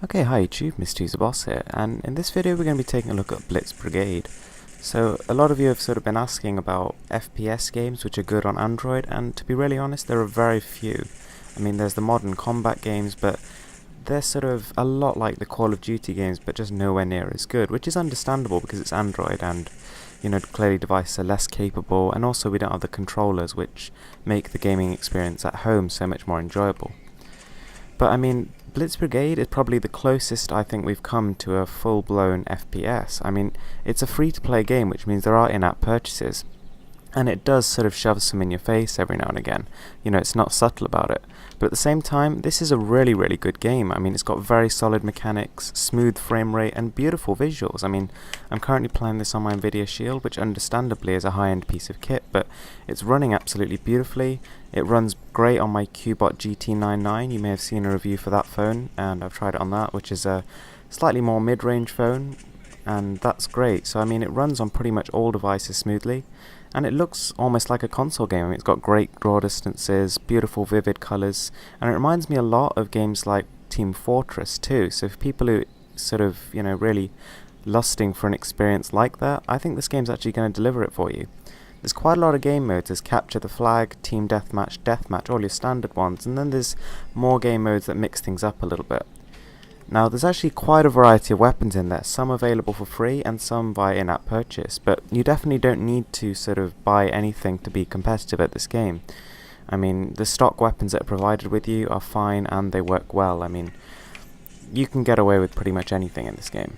Okay, hi YouTube, Mr. Boss here, and in this video we're going to be taking a look at Blitz Brigade. So a lot of you have sort of been asking about FPS games which are good on Android, and to be really honest, there are very few. I mean, there's the modern combat games, but they're sort of a lot like the Call of Duty games, but just nowhere near as good, which is understandable because it's Android and, you know, clearly devices are less capable, and also we don't have the controllers which make the gaming experience at home so much more enjoyable. But I mean, Blitz Brigade is probably the closest I think we've come to a full-blown FPS. I mean, it's a free-to-play game, which means there are in-app purchases, and it does sort of shove some in your face every now and again. You know, it's not subtle about it. But at the same time, this is a really, really good game. I mean, it's got very solid mechanics, smooth frame rate, and beautiful visuals. I mean, I'm currently playing this on my Nvidia Shield, which understandably is a high-end piece of kit, but it's running absolutely beautifully. It runs great on my Qbot GT99. You may have seen a review for that phone, and I've tried it on that, which is a slightly more mid-range phone, and that's great. So I mean, it runs on pretty much all devices smoothly, and it looks almost like a console game. I mean, it's got great draw distances, beautiful vivid colours, and it reminds me a lot of games like Team Fortress too. So for people who sort of, you know, really lusting for an experience like that, I think this game's actually going to deliver it for you. There's quite a lot of game modes. There's Capture the Flag, Team Deathmatch, all your standard ones, and then there's more game modes that mix things up a little bit. Now, there's actually quite a variety of weapons in there, some available for free and some via in-app purchase, but you definitely don't need to sort of buy anything to be competitive at this game. I mean, the stock weapons that are provided with you are fine and they work well. I mean, you can get away with pretty much anything in this game.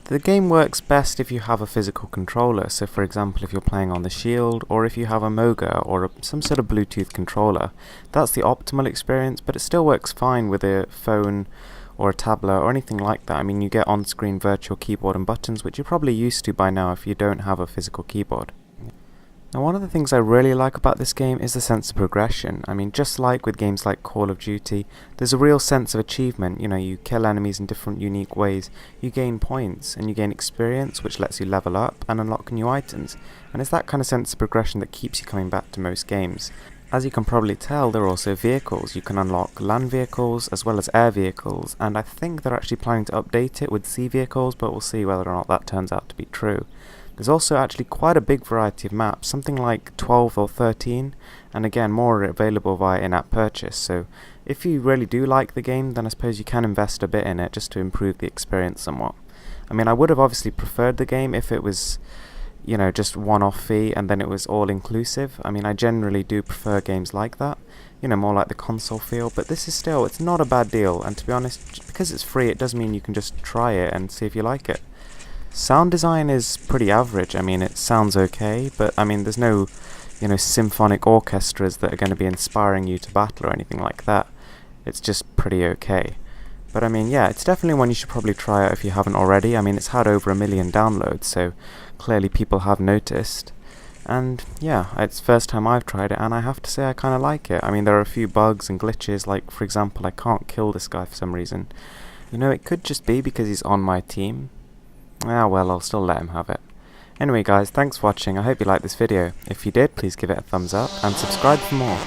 The game works best if you have a physical controller, so for example if you're playing on the Shield, or if you have a Moga or some sort of Bluetooth controller. That's the optimal experience, but it still works fine with a phone or a tablet or anything like that. I mean, you get on-screen virtual keyboard and buttons, which you're probably used to by now if you don't have a physical keyboard. Now, one of the things I really like about this game is the sense of progression. I mean, just like with games like Call of Duty, there's a real sense of achievement. You know, you kill enemies in different unique ways, you gain points, and you gain experience, which lets you level up and unlock new items. And it's that kind of sense of progression that keeps you coming back to most games. As you can probably tell, there are also vehicles. You can unlock land vehicles as well as air vehicles, and I think they're actually planning to update it with sea vehicles, but we'll see whether or not that turns out to be true. There's also actually quite a big variety of maps, something like 12 or 13, and again, more are available via in-app purchase. So if you really do like the game, then I suppose you can invest a bit in it just to improve the experience somewhat. I mean, I would have obviously preferred the game if it was, you know, just one-off fee and then it was all-inclusive. I mean, I generally do prefer games like that, you know, more like the console feel, but this is still, it's not a bad deal, and to be honest, because it's free, it does mean you can just try it and see if you like it. Sound design is pretty average. I mean, it sounds okay, but I mean, there's no, you know, symphonic orchestras that are going to be inspiring you to battle or anything like that. It's just pretty okay. But I mean, yeah, it's definitely one you should probably try out if you haven't already. I mean, it's had over 1 million downloads, so clearly people have noticed. And yeah, it's the first time I've tried it, and I have to say I kind of like it. I mean, there are a few bugs and glitches, like for example, I can't kill this guy for some reason. You know, it could just be because he's on my team. Ah well, I'll still let him have it. Anyway guys, thanks for watching. I hope you liked this video. If you did, please give it a thumbs up and subscribe for more.